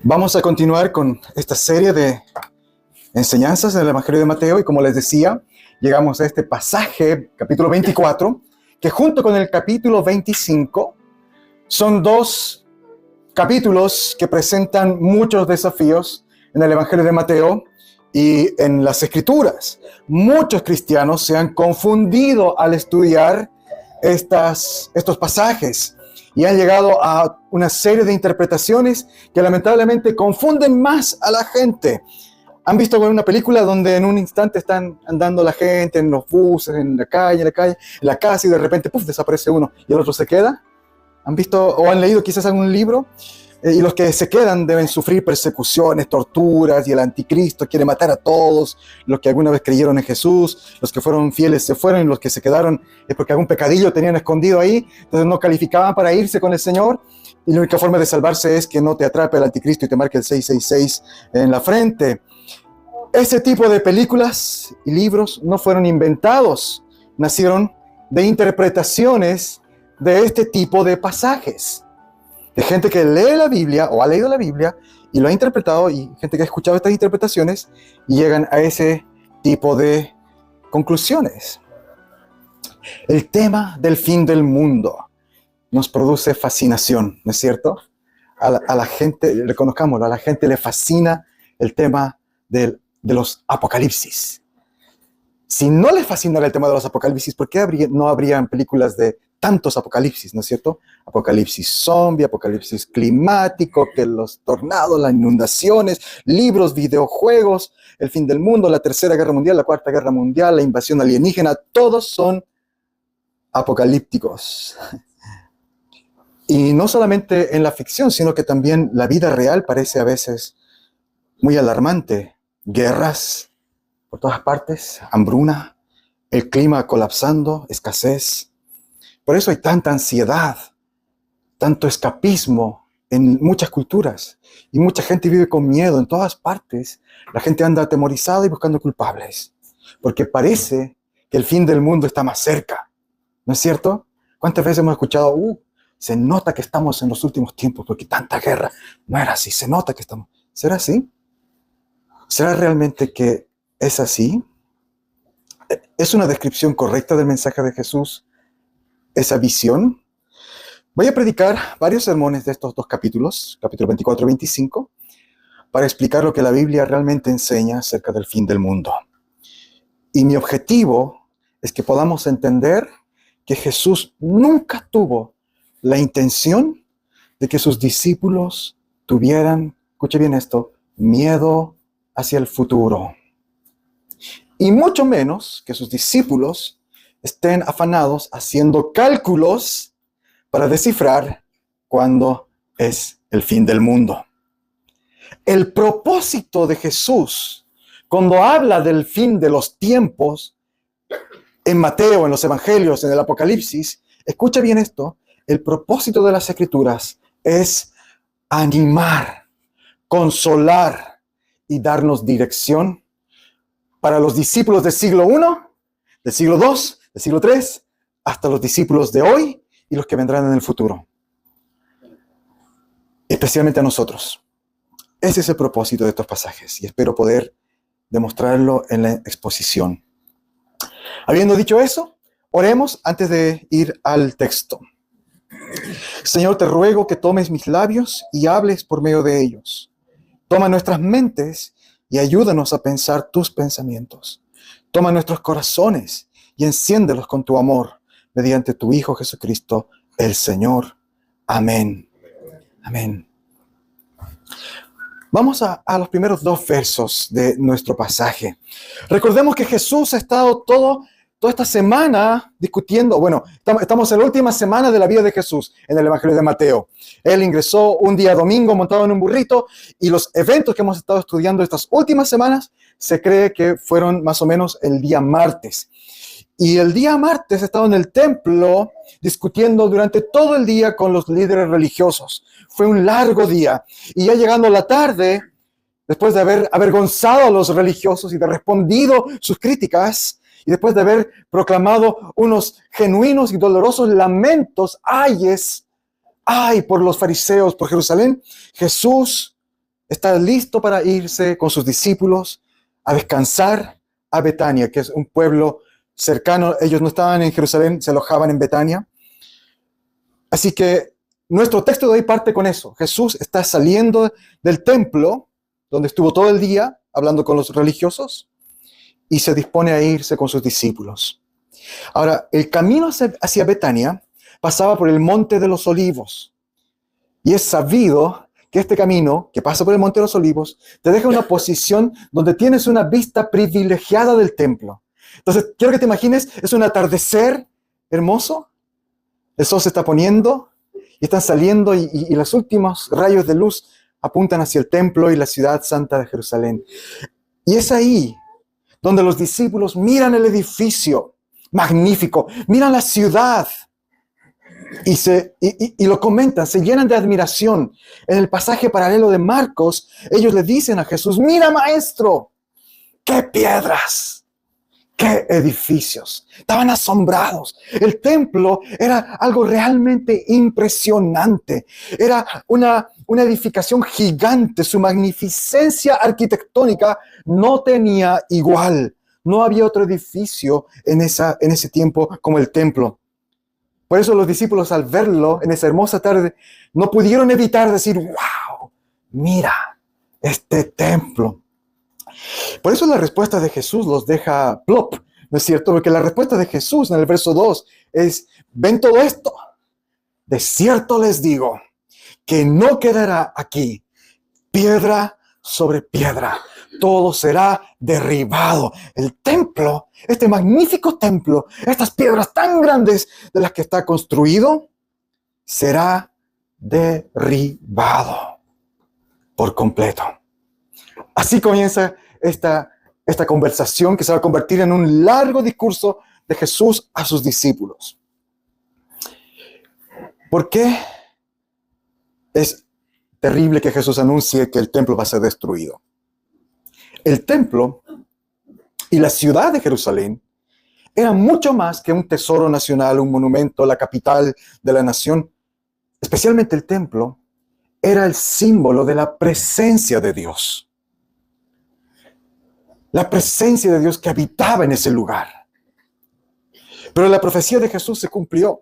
Vamos a continuar con esta serie de enseñanzas del Evangelio de Mateo y como les decía, llegamos a este pasaje, capítulo 24, que junto con el capítulo 25 son dos capítulos que presentan muchos desafíos en el Evangelio de Mateo y en las Escrituras. Muchos cristianos se han confundido al estudiar estos pasajes y han llegado a una serie de interpretaciones que lamentablemente confunden más a la gente. ¿Han visto una película donde en un instante están andando la gente en los buses, en la calle, en la casa y de repente ¡puf!, desaparece uno y el otro se queda? ¿Han visto o han leído quizás algún libro? Y los que se quedan deben sufrir persecuciones, torturas, y el anticristo quiere matar a todos los que alguna vez creyeron en Jesús. Los que fueron fieles se fueron y los que se quedaron es porque algún pecadillo tenían escondido ahí, entonces no calificaban para irse con el Señor. Y la única forma de salvarse es que no te atrape el anticristo y te marque el 666 en la frente. Ese tipo de películas y libros no fueron inventados, nacieron de interpretaciones de este tipo de pasajes. De gente que lee la Biblia o ha leído la Biblia y lo ha interpretado, y gente que ha escuchado estas interpretaciones y llegan a ese tipo de conclusiones. El tema del fin del mundo nos produce fascinación, ¿no es cierto? A la gente, reconozcámoslo, a la gente le fascina el tema de los apocalipsis. Si no les fascinara el tema de los apocalipsis, ¿por qué no habrían películas de tantos apocalipsis, ¿no es cierto? Apocalipsis zombie, apocalipsis climático, que los tornados, las inundaciones, libros, videojuegos, el fin del mundo, la Tercera Guerra Mundial, la Cuarta Guerra Mundial, la invasión alienígena, todos son apocalípticos. Y no solamente en la ficción, sino que también la vida real parece a veces muy alarmante. Guerras por todas partes, hambruna, el clima colapsando, escasez. Por eso hay tanta ansiedad, tanto escapismo en muchas culturas. Y mucha gente vive con miedo en todas partes. La gente anda atemorizada y buscando culpables. Porque parece que el fin del mundo está más cerca. ¿No es cierto? ¿Cuántas veces hemos escuchado, se nota que estamos en los últimos tiempos porque tanta guerra? No era así, se nota que estamos. ¿Será así? ¿Será realmente que es así? ¿Es una descripción correcta del mensaje de Jesús esa visión? Voy a predicar varios sermones de estos dos capítulos, capítulo 24 y 25, para explicar lo que la Biblia realmente enseña acerca del fin del mundo. Y mi objetivo es que podamos entender que Jesús nunca tuvo la intención de que sus discípulos tuvieran, escuche bien esto, miedo hacia el futuro. Y mucho menos que sus discípulos estén afanados haciendo cálculos para descifrar cuándo es el fin del mundo. El propósito de Jesús, cuando habla del fin de los tiempos, en Mateo, en los Evangelios, en el Apocalipsis, escucha bien esto, el propósito de las Escrituras es animar, consolar y darnos dirección para los discípulos del siglo I, del siglo II, del siglo III, hasta los discípulos de hoy y los que vendrán en el futuro. Especialmente a nosotros. Ese es el propósito de estos pasajes y espero poder demostrarlo en la exposición. Habiendo dicho eso, oremos antes de ir al texto. Señor, te ruego que tomes mis labios y hables por medio de ellos. Toma nuestras mentes y ayúdanos a pensar tus pensamientos. Toma nuestros corazones y enciéndelos con tu amor, mediante tu Hijo Jesucristo, el Señor. Amén. Amén. Vamos a los primeros dos versos de nuestro pasaje. Recordemos que Jesús ha estado toda esta semana discutiendo, estamos en la última semana de la vida de Jesús en el Evangelio de Mateo. Él ingresó un día domingo montado en un burrito y los eventos que hemos estado estudiando estas últimas semanas se cree que fueron más o menos el día martes. Y el día martes he estado en el templo discutiendo durante todo el día con los líderes religiosos. Fue un largo día. Y ya llegando la tarde, después de haber avergonzado a los religiosos y de respondido sus críticas, y después de haber proclamado unos genuinos y dolorosos lamentos, ay por los fariseos, por Jerusalén, Jesús está listo para irse con sus discípulos a descansar a Betania, que es un pueblo cercano. Ellos no estaban en Jerusalén, se alojaban en Betania. Así que nuestro texto de hoy parte con eso. Jesús está saliendo del templo, donde estuvo todo el día hablando con los religiosos, y se dispone a irse con sus discípulos. Ahora, el camino hacia Betania pasaba por el Monte de los Olivos. Y es sabido que este camino, que pasa por el Monte de los Olivos, te deja en una posición donde tienes una vista privilegiada del templo. Entonces, quiero que te imagines, es un atardecer hermoso. El sol se está poniendo y están saliendo y los últimos rayos de luz apuntan hacia el templo y la ciudad santa de Jerusalén. Y es ahí donde los discípulos miran el edificio magnífico, miran la ciudad y lo comentan, se llenan de admiración. En el pasaje paralelo de Marcos, ellos le dicen a Jesús: mira, maestro, qué piedras, qué edificios. Estaban asombrados. El templo era algo realmente impresionante. Era una edificación gigante. Su magnificencia arquitectónica no tenía igual. No había otro edificio en ese tiempo como el templo. Por eso los discípulos, al verlo en esa hermosa tarde, no pudieron evitar decir: wow, mira este templo. Por eso la respuesta de Jesús los deja plop, ¿no es cierto? Porque la respuesta de Jesús en el verso 2 es: ¿ven todo esto? De cierto les digo que no quedará aquí piedra sobre piedra. Todo será derribado. El templo, este magnífico templo, estas piedras tan grandes de las que está construido, será derribado por completo. Así comienza esta conversación que se va a convertir en un largo discurso de Jesús a sus discípulos. ¿Por qué es terrible que Jesús anuncie que el templo va a ser destruido? El templo y la ciudad de Jerusalén eran mucho más que un tesoro nacional, un monumento, la capital de la nación. Especialmente el templo era el símbolo de la presencia de Dios. La presencia de Dios que habitaba en ese lugar. Pero la profecía de Jesús se cumplió.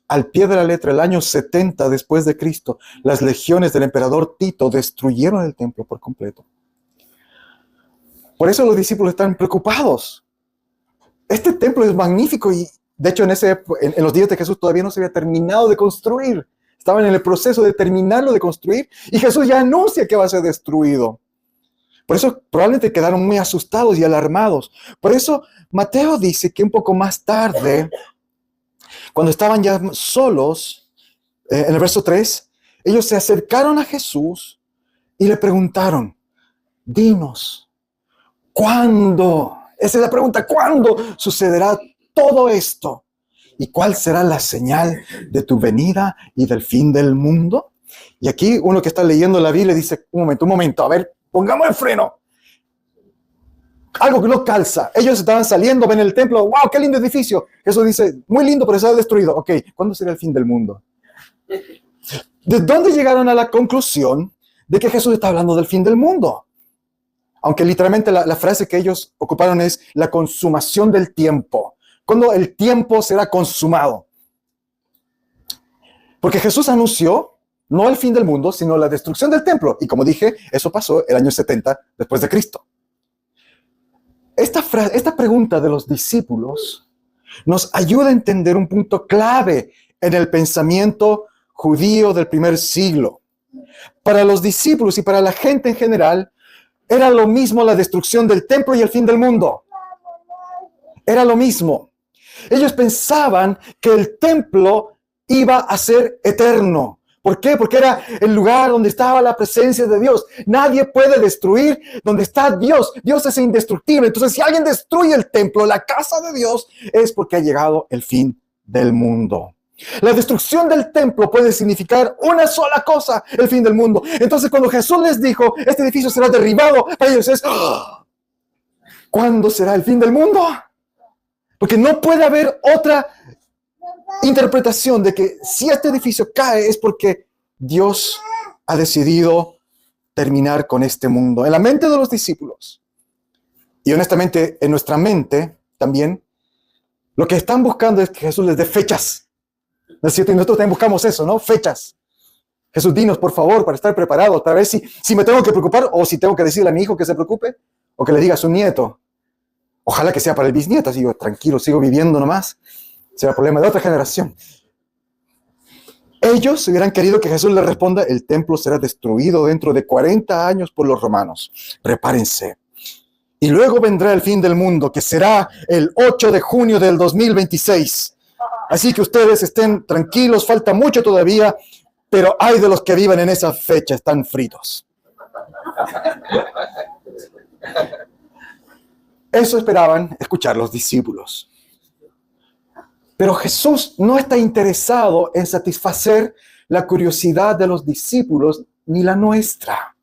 Al pie de la letra, el año 70 después de Cristo, las legiones del emperador Tito destruyeron el templo por completo. Por eso los discípulos están preocupados. Este templo es magnífico y, de hecho, en los días de Jesús todavía no se había terminado de construir. Estaban en el proceso de terminarlo de construir y Jesús ya anuncia que va a ser destruido. Por eso probablemente quedaron muy asustados y alarmados. Por eso Mateo dice que un poco más tarde, cuando estaban ya solos, en el verso 3, ellos se acercaron a Jesús y le preguntaron: dinos, ¿cuándo? Esa es la pregunta: ¿cuándo sucederá todo esto? ¿Y cuál será la señal de tu venida y del fin del mundo? Y aquí uno que está leyendo la Biblia dice: un momento, a ver, pongamos el freno. Algo que no calza. Ellos estaban saliendo, ven el templo, ¡wow, qué lindo edificio! Jesús dice: muy lindo, pero se ha destruido. Ok, ¿cuándo será el fin del mundo? ¿De dónde llegaron a la conclusión de que Jesús está hablando del fin del mundo? Aunque literalmente la frase que ellos ocuparon es la consumación del tiempo. ¿Cuándo el tiempo será consumado? Porque Jesús anunció no el fin del mundo, sino la destrucción del templo. Y como dije, eso pasó el año 70 después de Cristo. Esta pregunta de los discípulos nos ayuda a entender un punto clave en el pensamiento judío del primer siglo. Para los discípulos y para la gente en general, era lo mismo la destrucción del templo y el fin del mundo. Era lo mismo. Ellos pensaban que el templo iba a ser eterno. ¿Por qué? Porque era el lugar donde estaba la presencia de Dios. Nadie puede destruir donde está Dios. Dios es indestructible. Entonces, si alguien destruye el templo, la casa de Dios, es porque ha llegado el fin del mundo. La destrucción del templo puede significar una sola cosa: el fin del mundo. Entonces, cuando Jesús les dijo: este edificio será derribado, para ellos es: ¡oh! ¿Cuándo será el fin del mundo? Porque no puede haber otra interpretación de que si este edificio cae es porque Dios ha decidido terminar con este mundo. En la mente de los discípulos, y honestamente en nuestra mente también, lo que están buscando es que Jesús les dé fechas. ¿No es cierto? Y nosotros también buscamos eso, ¿no? Fechas. Jesús, dinos, por favor, para estar preparados, para ver si me tengo que preocupar o si tengo que decirle a mi hijo que se preocupe o que le diga a su nieto. Ojalá que sea para el bisnieto, así yo tranquilo, sigo viviendo nomás. Será problema de otra generación. Ellos hubieran querido que Jesús les responda, el templo será destruido dentro de 40 años por los romanos. Prepárense. Y luego vendrá el fin del mundo, que será el 8 de junio del 2026. Así que ustedes estén tranquilos, falta mucho todavía, pero hay de los que vivan en esa fecha, están fritos. Eso esperaban escuchar los discípulos. Pero Jesús no está interesado en satisfacer la curiosidad de los discípulos ni la nuestra.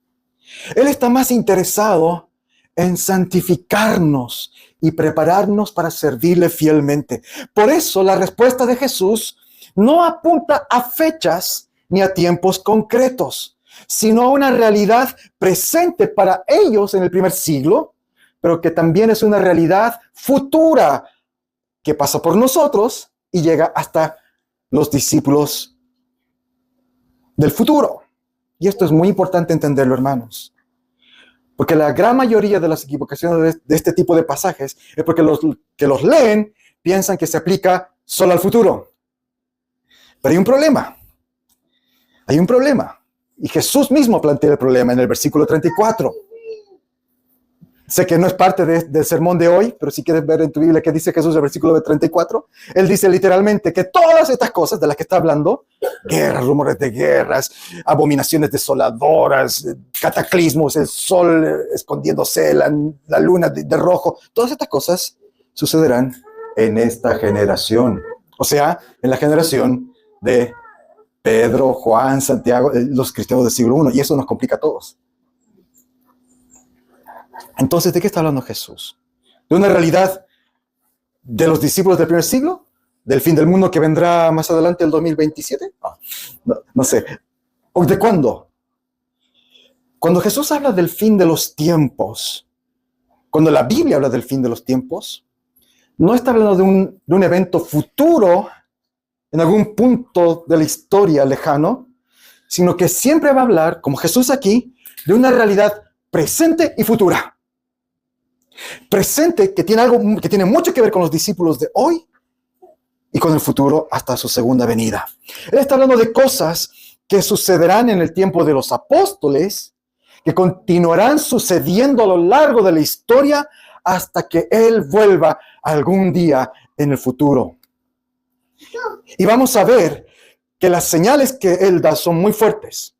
Él está más interesado en santificarnos y prepararnos para servirle fielmente. Por eso la respuesta de Jesús no apunta a fechas ni a tiempos concretos, sino a una realidad presente para ellos en el primer siglo, pero que también es una realidad futura que pasa por nosotros y llega hasta los discípulos del futuro. Y esto es muy importante entenderlo, hermanos. Porque la gran mayoría de las equivocaciones de este tipo de pasajes es porque los que los leen piensan que se aplica solo al futuro. Pero hay un problema. Hay un problema. Y Jesús mismo plantea el problema en el versículo 34. Sé que no es parte del sermón de hoy, pero si quieres ver en tu Biblia qué dice Jesús en el versículo 34, Él dice literalmente que todas estas cosas de las que está hablando, guerras, rumores de guerras, abominaciones desoladoras, cataclismos, el sol escondiéndose, la luna de rojo, todas estas cosas sucederán en esta generación. O sea, en la generación de Pedro, Juan, Santiago, los cristianos del siglo I, y eso nos complica a todos. Entonces, ¿de qué está hablando Jesús? ¿De una realidad de los discípulos del primer siglo? ¿Del fin del mundo que vendrá más adelante, el 2027? No sé. ¿O de cuándo? Cuando Jesús habla del fin de los tiempos, cuando la Biblia habla del fin de los tiempos, no está hablando de un evento futuro en algún punto de la historia lejano, sino que siempre va a hablar, como Jesús aquí, de una realidad presente y futura. Presente que tiene mucho que ver con los discípulos de hoy y con el futuro hasta su segunda venida. Él está hablando de cosas que sucederán en el tiempo de los apóstoles, que continuarán sucediendo a lo largo de la historia hasta que Él vuelva algún día en el futuro. Y vamos a ver que las señales que Él da son muy fuertes.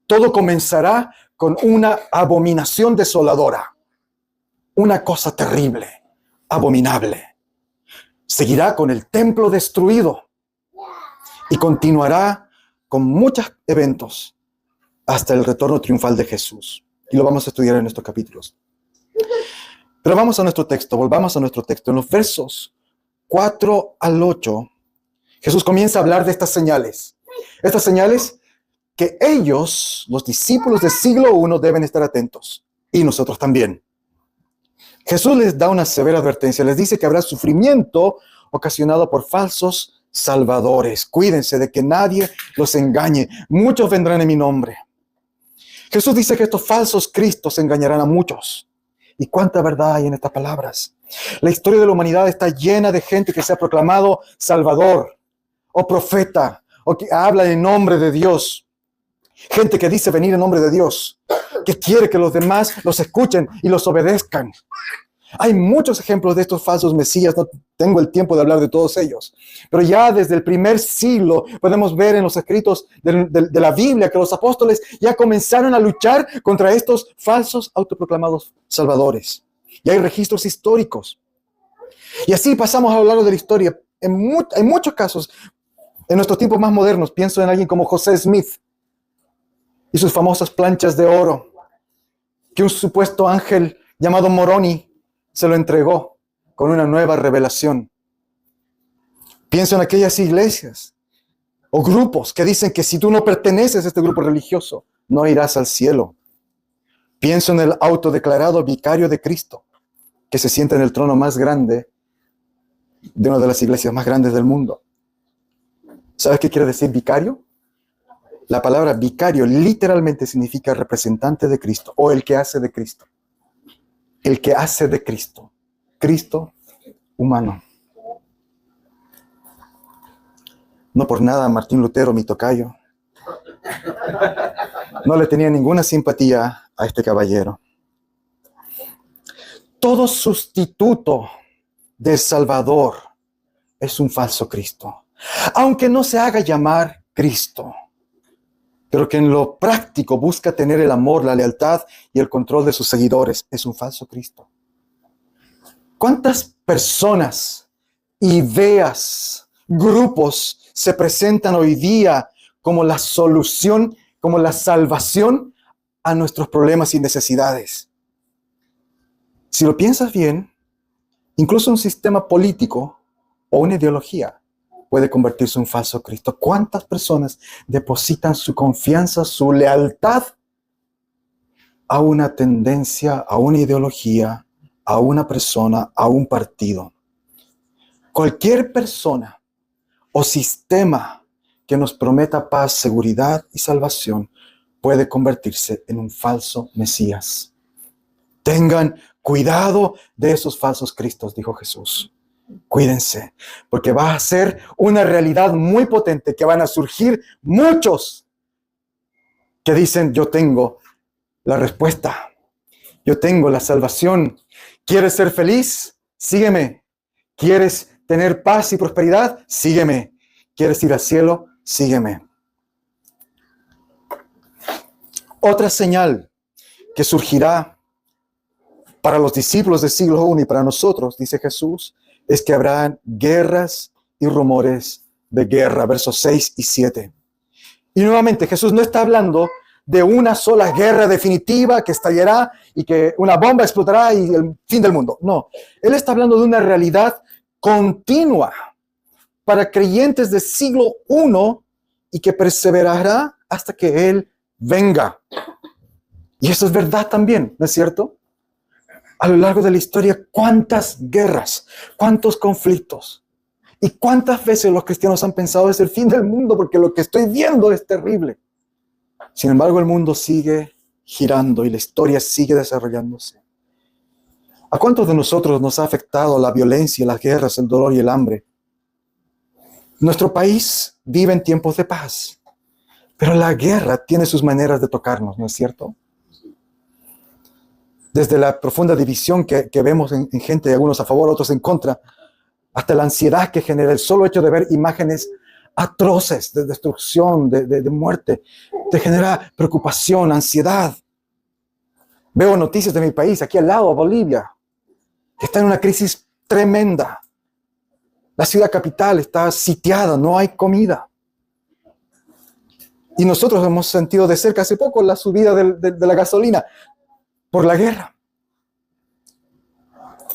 Todo comenzará con una abominación desoladora. Una cosa terrible, abominable. Seguirá con el templo destruido y continuará con muchos eventos hasta el retorno triunfal de Jesús. Y lo vamos a estudiar en estos capítulos. Pero vamos a nuestro texto, volvamos a nuestro texto. En los versos 4 al 8, Jesús comienza a hablar de estas señales. Estas señales que ellos, los discípulos del siglo I, deben estar atentos. Y nosotros también. Jesús les da una severa advertencia. Les dice que habrá sufrimiento ocasionado por falsos salvadores. Cuídense de que nadie los engañe. Muchos vendrán en mi nombre. Jesús dice que estos falsos cristos engañarán a muchos. ¿Y cuánta verdad hay en estas palabras? La historia de la humanidad está llena de gente que se ha proclamado salvador o profeta o que habla en nombre de Dios. Gente que dice venir en nombre de Dios, que quiere que los demás los escuchen y los obedezcan. Hay muchos ejemplos de estos falsos mesías, no tengo el tiempo de hablar de todos ellos, pero ya desde el primer siglo podemos ver en los escritos de la Biblia que los apóstoles ya comenzaron a luchar contra estos falsos autoproclamados salvadores. Y hay registros históricos. Y así pasamos a lo largo de la historia. En muchos casos, en nuestros tiempos más modernos, pienso en alguien como José Smith y sus famosas planchas de oro, que un supuesto ángel llamado Moroni se lo entregó con una nueva revelación. Pienso en aquellas iglesias o grupos que dicen que si tú no perteneces a este grupo religioso, no irás al cielo. Pienso en el autodeclarado vicario de Cristo, que se sienta en el trono más grande de una de las iglesias más grandes del mundo. ¿Sabes qué quiere decir vicario? La palabra vicario literalmente significa representante de Cristo o el que hace de Cristo. El que hace de Cristo. Cristo humano. No por nada Martín Lutero, mi tocayo, no le tenía ninguna simpatía a este caballero. Todo sustituto del Salvador es un falso Cristo. Aunque no se haga llamar Cristo, pero que en lo práctico busca tener el amor, la lealtad y el control de sus seguidores, es un falso Cristo. ¿Cuántas personas, ideas, grupos se presentan hoy día como la solución, como la salvación a nuestros problemas y necesidades? Si lo piensas bien, incluso un sistema político o una ideología puede convertirse en un falso Cristo. ¿Cuántas personas depositan su confianza, su lealtad a una tendencia, a una ideología, a una persona, a un partido? Cualquier persona o sistema que nos prometa paz, seguridad y salvación puede convertirse en un falso Mesías. Tengan cuidado de esos falsos Cristos, dijo Jesús. Cuídense, porque va a ser una realidad muy potente, que van a surgir muchos que dicen: yo tengo la respuesta, yo tengo la salvación. ¿Quieres ser feliz? Sígueme. ¿Quieres tener paz y prosperidad? Sígueme. ¿Quieres ir al cielo? Sígueme. Otra señal que surgirá para los discípulos del siglo I y para nosotros, dice Jesús, es que habrá guerras y rumores de guerra, versos 6 y 7. Y nuevamente Jesús no está hablando de una sola guerra definitiva que estallará y que una bomba explotará y el fin del mundo. No, Él está hablando de una realidad continua para creyentes del siglo I y que perseverará hasta que Él venga. Y eso es verdad también, ¿no es cierto? A lo largo de la historia, ¿cuántas guerras, cuántos conflictos? ¿Y cuántas veces los cristianos han pensado es el fin del mundo porque lo que estoy viendo es terrible? Sin embargo, el mundo sigue girando y la historia sigue desarrollándose. ¿A cuántos de nosotros nos ha afectado la violencia, las guerras, el dolor y el hambre? Nuestro país vive en tiempos de paz, pero la guerra tiene sus maneras de tocarnos, ¿no es cierto? Desde la profunda división que vemos en gente, algunos a favor, otros en contra, hasta la ansiedad que genera el solo hecho de ver imágenes atroces de destrucción, de muerte, te genera preocupación, ansiedad. Veo noticias de mi país, aquí al lado, Bolivia, que está en una crisis tremenda. La ciudad capital está sitiada, no hay comida. Y nosotros hemos sentido de cerca hace poco la subida de la gasolina por la guerra.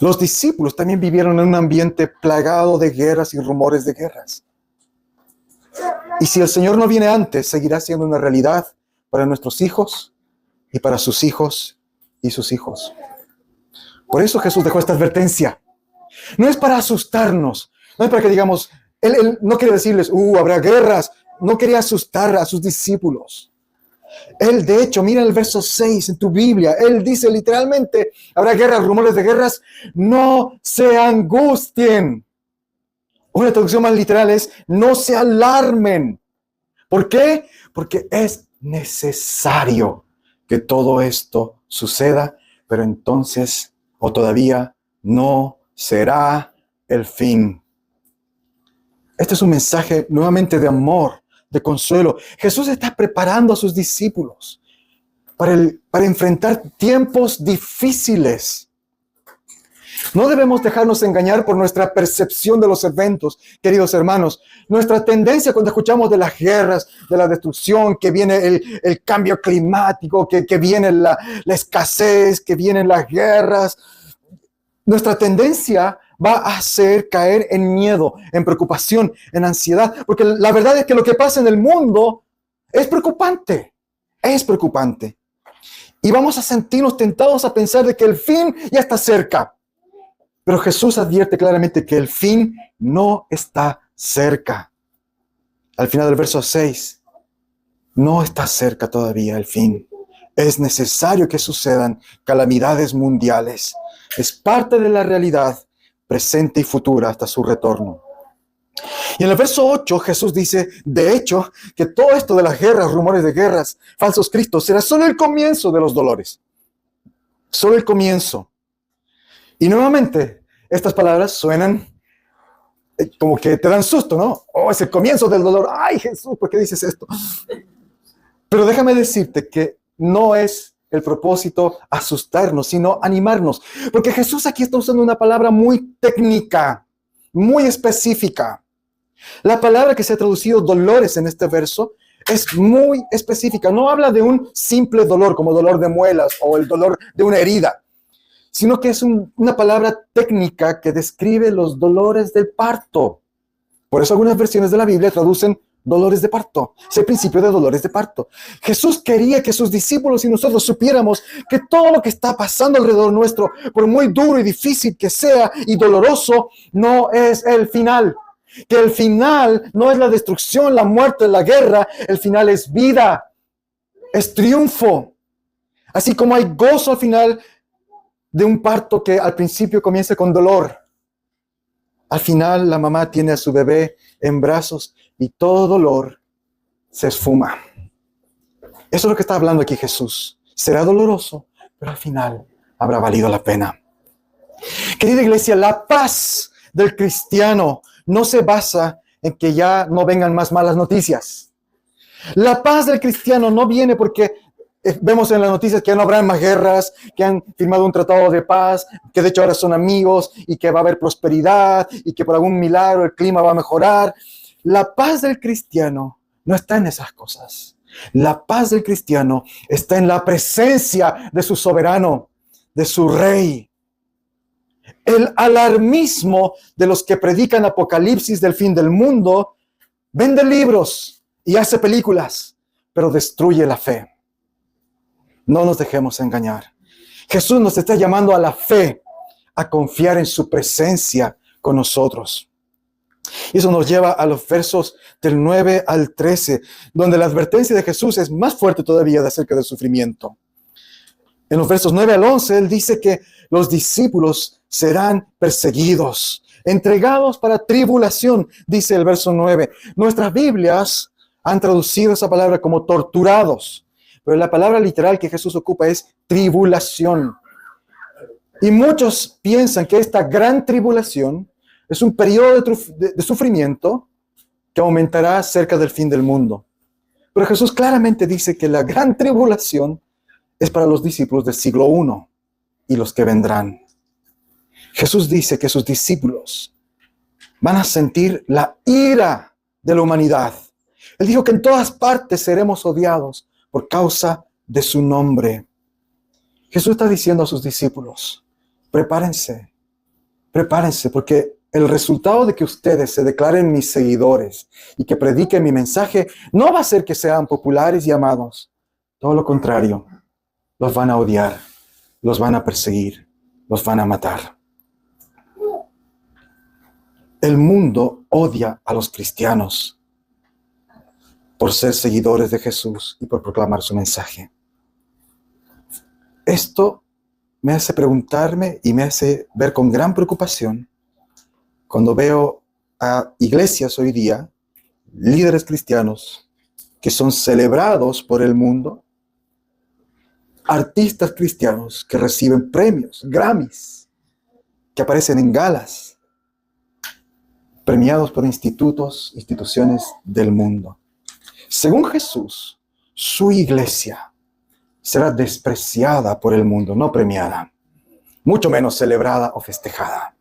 Los discípulos también vivieron en un ambiente plagado de guerras y rumores de guerras. Y si el Señor no viene antes, seguirá siendo una realidad para nuestros hijos y para sus hijos y sus hijos. Por eso Jesús dejó esta advertencia. No es para asustarnos, no es para que digamos, Él no quiere decirles, habrá guerras. No quería asustar a sus discípulos. Él, de hecho, mira el verso 6 en tu Biblia. Él dice literalmente, habrá guerras, rumores de guerras. No se angustien. Una traducción más literal es, no se alarmen. ¿Por qué? Porque es necesario que todo esto suceda, pero entonces, o todavía, no será el fin. Este es un mensaje nuevamente de amor, de consuelo. Jesús está preparando a sus discípulos para enfrentar tiempos difíciles. No debemos dejarnos engañar por nuestra percepción de los eventos, queridos hermanos. Nuestra tendencia cuando escuchamos de las guerras, de la destrucción, que viene el cambio climático, que viene la escasez, que vienen las guerras, nuestra tendencia va a hacer caer en miedo, en preocupación, en ansiedad, porque la verdad es que lo que pasa en el mundo es preocupante, Y vamos a sentirnos tentados a pensar de que el fin ya está cerca. Pero Jesús advierte claramente que el fin no está cerca. Al final del verso 6, no está cerca todavía el fin. Es necesario que sucedan calamidades mundiales. Es parte de la realidad presente y futura hasta su retorno. Y en el verso 8 Jesús dice, de hecho, que todo esto de las guerras, rumores de guerras, falsos cristos, será solo el comienzo de los dolores. Solo el comienzo. Y nuevamente, estas palabras suenan como que te dan susto, ¿no? Oh, es el comienzo del dolor. Ay, Jesús, ¿por qué dices esto? Pero déjame decirte que no es el propósito asustarnos, sino animarnos. Porque Jesús aquí está usando una palabra muy técnica, muy específica. La palabra que se ha traducido dolores en este verso es muy específica. No habla de un simple dolor como dolor de muelas o el dolor de una herida, sino que es una palabra técnica que describe los dolores del parto. Por eso algunas versiones de la Biblia traducen dolores de parto. Es el principio de dolores de parto. Jesús quería que sus discípulos y nosotros supiéramos que todo lo que está pasando alrededor nuestro, por muy duro y difícil que sea y doloroso, no es el final. Que el final no es la destrucción, la muerte, la guerra. El final es vida, es triunfo. Así como hay gozo al final de un parto que al principio comienza con dolor. Al final la mamá tiene a su bebé en brazos y todo dolor se esfuma. Eso es lo que está hablando aquí Jesús. Será doloroso, pero al final habrá valido la pena. Querida iglesia, la paz del cristiano no se basa en que ya no vengan más malas noticias. La paz del cristiano no viene porque vemos en las noticias que ya no habrá más guerras, que han firmado un tratado de paz, que de hecho ahora son amigos y que va a haber prosperidad y que por algún milagro el clima va a mejorar. La paz del cristiano no está en esas cosas. La paz del cristiano está en la presencia de su soberano, de su rey. El alarmismo de los que predican apocalipsis del fin del mundo vende libros y hace películas, pero destruye la fe. No nos dejemos engañar. Jesús nos está llamando a la fe, a confiar en su presencia con nosotros. Y eso nos lleva a los versos del 9 al 13, donde la advertencia de Jesús es más fuerte todavía acerca del sufrimiento. En los versos 9 al 11, él dice que los discípulos serán perseguidos, entregados para tribulación, dice el verso 9. Nuestras Biblias han traducido esa palabra como torturados, pero la palabra literal que Jesús ocupa es tribulación. Y muchos piensan que esta gran tribulación es un periodo de sufrimiento que aumentará cerca del fin del mundo. Pero Jesús claramente dice que la gran tribulación es para los discípulos del siglo I y los que vendrán. Jesús dice que sus discípulos van a sentir la ira de la humanidad. Él dijo que en todas partes seremos odiados por causa de su nombre. Jesús está diciendo a sus discípulos, prepárense, porque el resultado de que ustedes se declaren mis seguidores y que prediquen mi mensaje no va a ser que sean populares y amados. Todo lo contrario, los van a odiar, los van a perseguir, los van a matar. El mundo odia a los cristianos por ser seguidores de Jesús y por proclamar su mensaje. Esto me hace preguntarme y me hace ver con gran preocupación cuando veo a iglesias hoy día, líderes cristianos que son celebrados por el mundo, artistas cristianos que reciben premios, Grammys, que aparecen en galas, premiados por instituciones del mundo. Según Jesús, su iglesia será despreciada por el mundo, no premiada, mucho menos celebrada o festejada.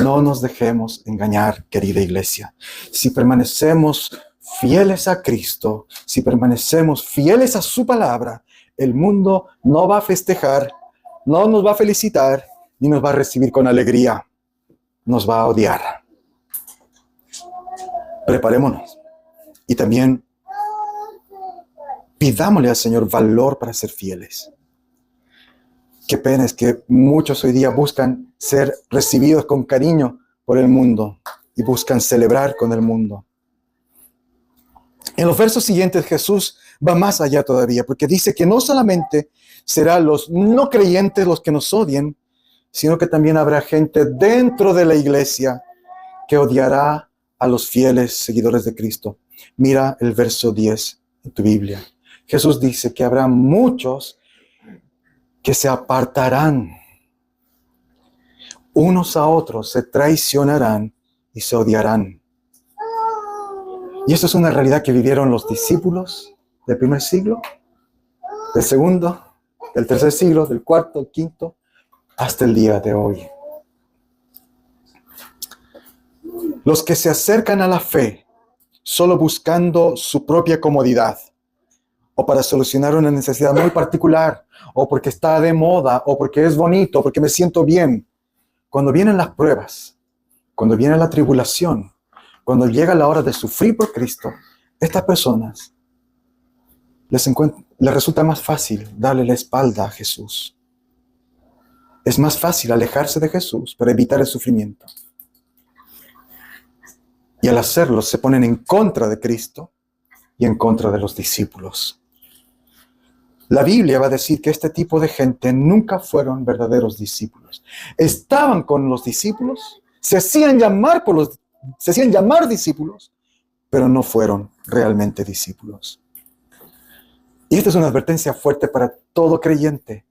No nos dejemos engañar, querida iglesia. Si permanecemos fieles a Cristo, si permanecemos fieles a su palabra, el mundo no va a festejar, no nos va a felicitar, ni nos va a recibir con alegría. Nos va a odiar. Preparémonos. Y también pidámosle al Señor valor para ser fieles. Qué pena es que muchos hoy día buscan ser recibidos con cariño por el mundo y buscan celebrar con el mundo. En los versos siguientes Jesús va más allá todavía, porque dice que no solamente serán los no creyentes los que nos odien, sino que también habrá gente dentro de la iglesia que odiará a los fieles seguidores de Cristo. Mira el verso 10 de tu Biblia. Jesús dice que habrá muchos que se apartarán. Unos a otros se traicionarán y se odiarán. Y esto es una realidad que vivieron los discípulos del primer siglo, del segundo, del tercer siglo, del cuarto, quinto, hasta el día de hoy. Los que se acercan a la fe solo buscando su propia comodidad, o para solucionar una necesidad muy particular, o porque está de moda, o porque es bonito, o porque me siento bien. Cuando vienen las pruebas, cuando viene la tribulación, cuando llega la hora de sufrir por Cristo, estas personas les resulta más fácil darle la espalda a Jesús. Es más fácil alejarse de Jesús para evitar el sufrimiento. Y al hacerlo se ponen en contra de Cristo y en contra de los discípulos. La Biblia va a decir que este tipo de gente nunca fueron verdaderos discípulos. Estaban con los discípulos, se hacían llamar discípulos, pero no fueron realmente discípulos. Y esta es una advertencia fuerte para todo creyente.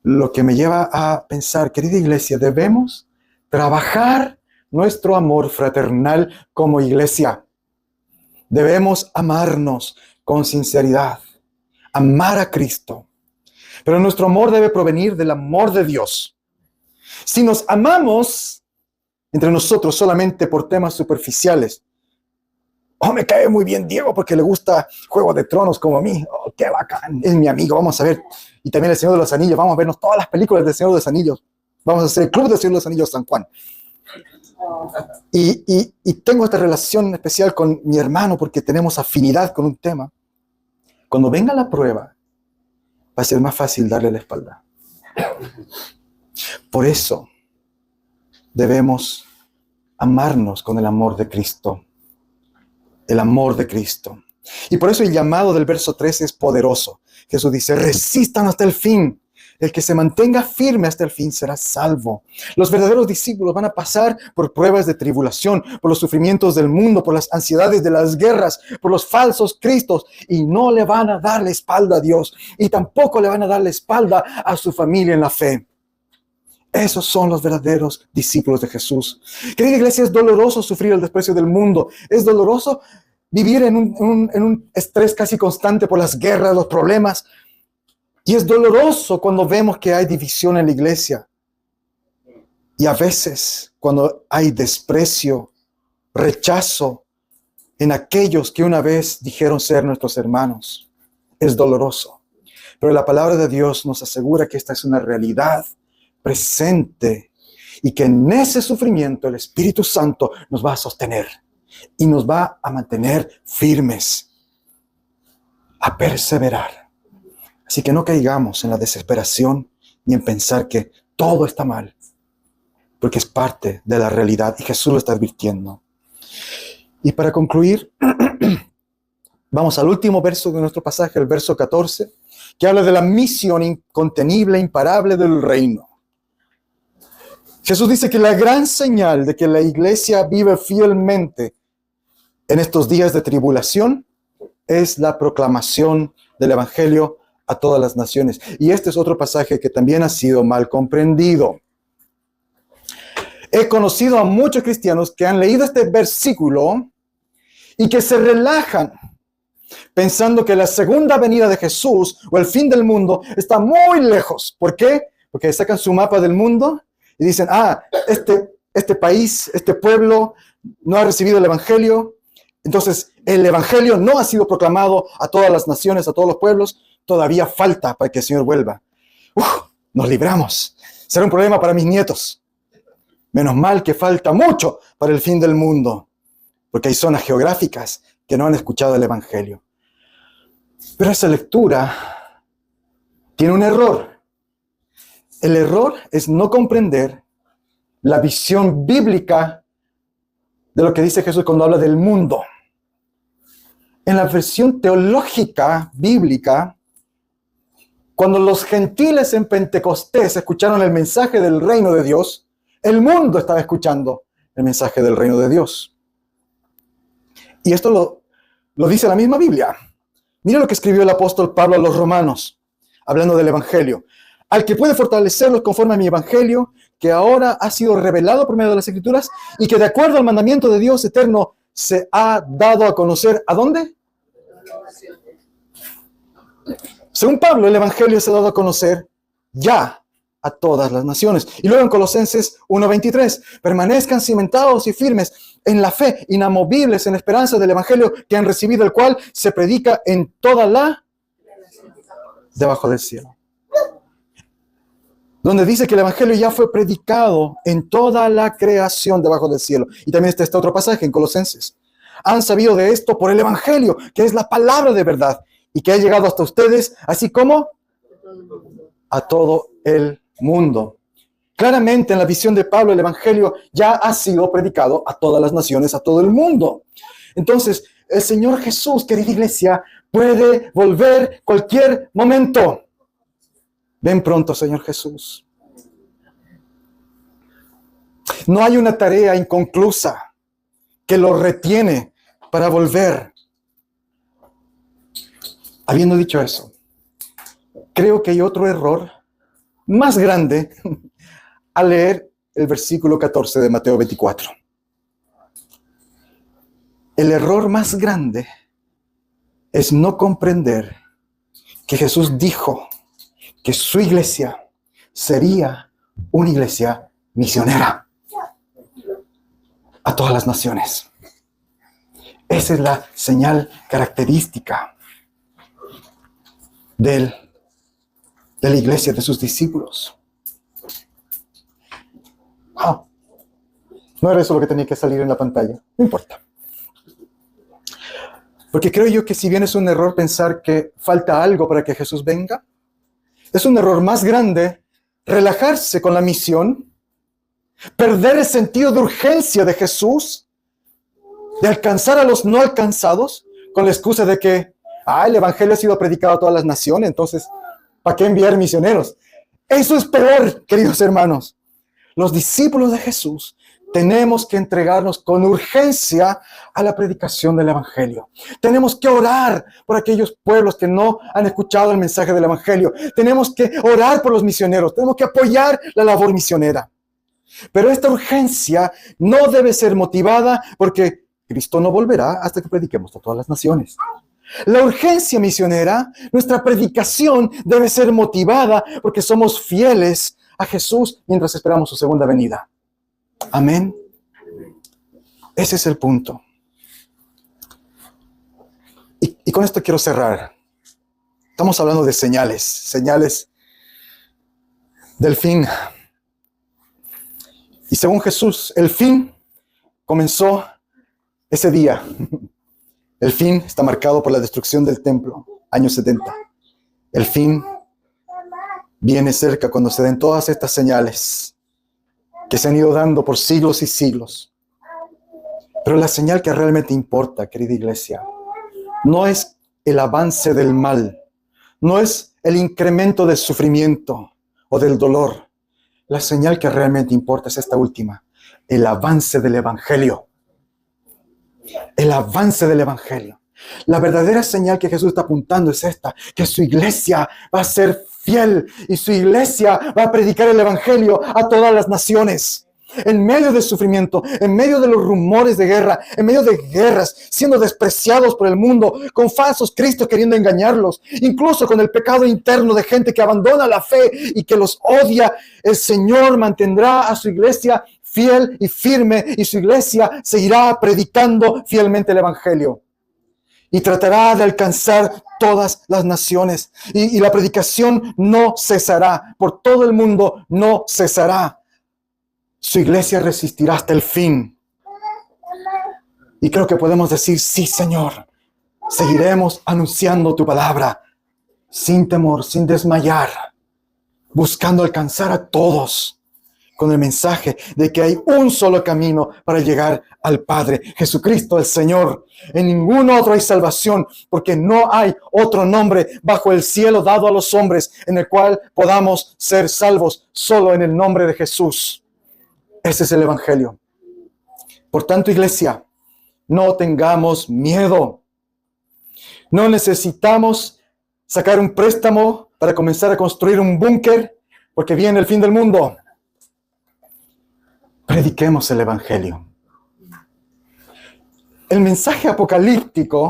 Lo que me lleva a pensar, querida iglesia, debemos trabajar nuestro amor fraternal como iglesia. Debemos amarnos con sinceridad, amar a Cristo. Pero nuestro amor debe provenir del amor de Dios. Si nos amamos entre nosotros solamente por temas superficiales, me cae muy bien Diego porque le gusta Juego de Tronos como a mí, qué bacán, es mi amigo, vamos a ver, y también El Señor de los Anillos, vamos a vernos todas las películas del Señor de los Anillos, vamos a hacer el Club del Señor de los Anillos San Juan. Y tengo esta relación especial con mi hermano porque tenemos afinidad con un tema. Cuando venga la prueba, va a ser más fácil darle la espalda. Por eso debemos amarnos con el amor de Cristo. El amor de Cristo. Y por eso el llamado del verso 13 es poderoso. Jesús dice, resistan hasta el fin. El que se mantenga firme hasta el fin será salvo. Los verdaderos discípulos van a pasar por pruebas de tribulación, por los sufrimientos del mundo, por las ansiedades de las guerras, por los falsos cristos, y no le van a dar la espalda a Dios, y tampoco le van a dar la espalda a su familia en la fe. Esos son los verdaderos discípulos de Jesús. Querida iglesia, es doloroso sufrir el desprecio del mundo. Es doloroso vivir en un estrés casi constante por las guerras, los problemas. Y es doloroso cuando vemos que hay división en la iglesia. Y a veces cuando hay desprecio, rechazo en aquellos que una vez dijeron ser nuestros hermanos. Es doloroso. Pero la palabra de Dios nos asegura que esta es una realidad presente y que en ese sufrimiento el Espíritu Santo nos va a sostener y nos va a mantener firmes, a perseverar. Así que no caigamos en la desesperación ni en pensar que todo está mal, porque es parte de la realidad y Jesús lo está advirtiendo. Y para concluir, vamos al último verso de nuestro pasaje, el verso 14, que habla de la misión incontenible, imparable del reino. Jesús dice que la gran señal de que la iglesia vive fielmente en estos días de tribulación es la proclamación del evangelio a todas las naciones. Y este es otro pasaje que también ha sido mal comprendido. He conocido a muchos cristianos que han leído este versículo y que se relajan pensando que la segunda venida de Jesús o el fin del mundo está muy lejos. ¿Por qué? Porque sacan su mapa del mundo y dicen, este país, este pueblo no ha recibido el evangelio, entonces el evangelio no ha sido proclamado a todas las naciones, a todos los pueblos, todavía falta para que el Señor vuelva. Nos libramos. Será un problema para mis nietos. Menos mal que falta mucho para el fin del mundo, porque hay zonas geográficas que no han escuchado el evangelio. Pero esa lectura tiene un error. El error es no comprender la visión bíblica de lo que dice Jesús cuando habla del mundo. En la versión teológica bíblica, cuando los gentiles en Pentecostés escucharon el mensaje del reino de Dios, el mundo estaba escuchando el mensaje del reino de Dios. Y esto lo dice la misma Biblia. Mira lo que escribió el apóstol Pablo a los romanos, hablando del evangelio. Al que puede fortalecerlos conforme a mi evangelio, que ahora ha sido revelado por medio de las Escrituras y que de acuerdo al mandamiento de Dios eterno se ha dado a conocer. ¿A dónde? Según Pablo, el evangelio se ha dado a conocer ya a todas las naciones. Y luego en Colosenses 1:23, permanezcan cimentados y firmes en la fe, inamovibles en la esperanza del evangelio que han recibido, el cual se predica en toda la debajo del cielo. Donde dice que el evangelio ya fue predicado en toda la creación debajo del cielo. Y también está este otro pasaje en Colosenses. Han sabido de esto por el evangelio, que es la palabra de verdad, y que ha llegado hasta ustedes, así como a todo el mundo. Claramente en la visión de Pablo, el evangelio ya ha sido predicado a todas las naciones, a todo el mundo. Entonces, el Señor Jesús, querida iglesia, puede volver cualquier momento. Ven pronto, Señor Jesús. No hay una tarea inconclusa que lo retiene para volver. Habiendo dicho eso, creo que hay otro error más grande al leer el versículo 14 de Mateo 24. El error más grande es no comprender que Jesús dijo que su iglesia sería una iglesia misionera a todas las naciones. Esa es la señal característica de la iglesia, de sus discípulos. No era eso lo que tenía que salir en la pantalla. No importa. Porque creo yo que si bien es un error pensar que falta algo para que Jesús venga, es un error más grande relajarse con la misión, perder el sentido de urgencia de Jesús, de alcanzar a los no alcanzados, con la excusa de que el evangelio ha sido predicado a todas las naciones, entonces, ¿para qué enviar misioneros? Eso es peor, queridos hermanos. Los discípulos de Jesús tenemos que entregarnos con urgencia a la predicación del evangelio. Tenemos que orar por aquellos pueblos que no han escuchado el mensaje del evangelio. Tenemos que orar por los misioneros. Tenemos que apoyar la labor misionera. Pero esta urgencia no debe ser motivada porque Cristo no volverá hasta que prediquemos a todas las naciones. La urgencia misionera, nuestra predicación debe ser motivada porque somos fieles a Jesús mientras esperamos su segunda venida. Amén. Ese es el punto. Y con esto quiero cerrar. Estamos hablando de señales del fin. Y según Jesús, el fin comenzó ese día. El fin está marcado por la destrucción del templo, año 70. El fin viene cerca cuando se den todas estas señales que se han ido dando por siglos y siglos. Pero la señal que realmente importa, querida iglesia, no es el avance del mal, no es el incremento del sufrimiento o del dolor. La señal que realmente importa es esta última, el avance del evangelio. El avance del evangelio. La verdadera señal que Jesús está apuntando es esta, que su iglesia va a ser fiel y su iglesia va a predicar el evangelio a todas las naciones. En medio del sufrimiento, en medio de los rumores de guerra, en medio de guerras, siendo despreciados por el mundo, con falsos cristos queriendo engañarlos, incluso con el pecado interno de gente que abandona la fe y que los odia, el Señor mantendrá a su iglesia fiel y firme, y su iglesia seguirá predicando fielmente el evangelio. Y tratará de alcanzar todas las naciones. Y la predicación no cesará. Por todo el mundo no cesará. Su iglesia resistirá hasta el fin. Y creo que podemos decir, sí, Señor, seguiremos anunciando tu palabra sin temor, sin desmayar. buscando alcanzar a todos con el mensaje de que hay un solo camino para llegar al Padre, Jesucristo el Señor. En ningún otro hay salvación, porque no hay otro nombre bajo el cielo dado a los hombres en el cual podamos ser salvos, solo en el nombre de Jesús. Ese es el Evangelio. Por tanto, iglesia, no tengamos miedo. No necesitamos sacar un préstamo para comenzar a construir un búnker, porque viene el fin del mundo. Prediquemos el Evangelio. El mensaje apocalíptico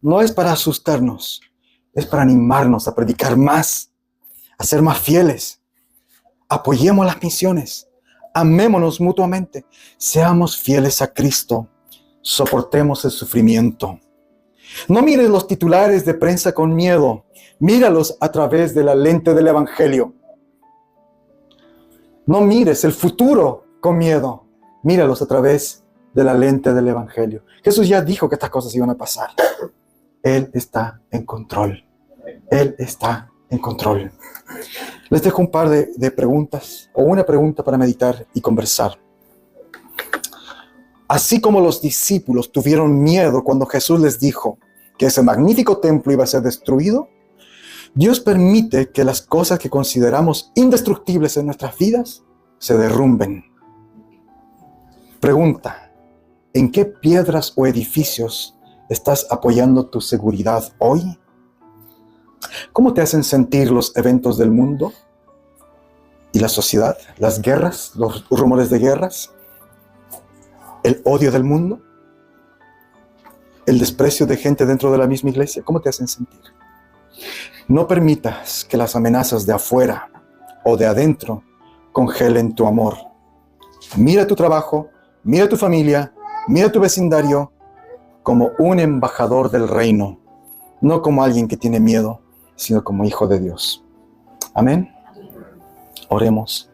no es para asustarnos, es para animarnos a predicar más, a ser más fieles. Apoyemos las misiones, amémonos mutuamente, seamos fieles a Cristo, soportemos el sufrimiento. No mires los titulares de prensa con miedo, míralos a través de la lente del Evangelio. No mires el futuro con miedo, míralos a través de la lente del Evangelio. Jesús ya dijo que estas cosas iban a pasar. Él está en control. Él está en control. Les dejo un par de preguntas, o una pregunta para meditar y conversar. Así como los discípulos tuvieron miedo cuando Jesús les dijo que ese magnífico templo iba a ser destruido, Dios permite que las cosas que consideramos indestructibles en nuestras vidas se derrumben. Pregunta: ¿en qué piedras o edificios estás apoyando tu seguridad hoy? ¿Cómo te hacen sentir los eventos del mundo y la sociedad, las guerras, los rumores de guerras, el odio del mundo, el desprecio de gente dentro de la misma iglesia? ¿Cómo te hacen sentir? No permitas que las amenazas de afuera o de adentro congelen tu amor. Mira tu trabajo, mira tu familia, mira tu vecindario como un embajador del reino, no como alguien que tiene miedo, sino como hijo de Dios. Amén. Oremos.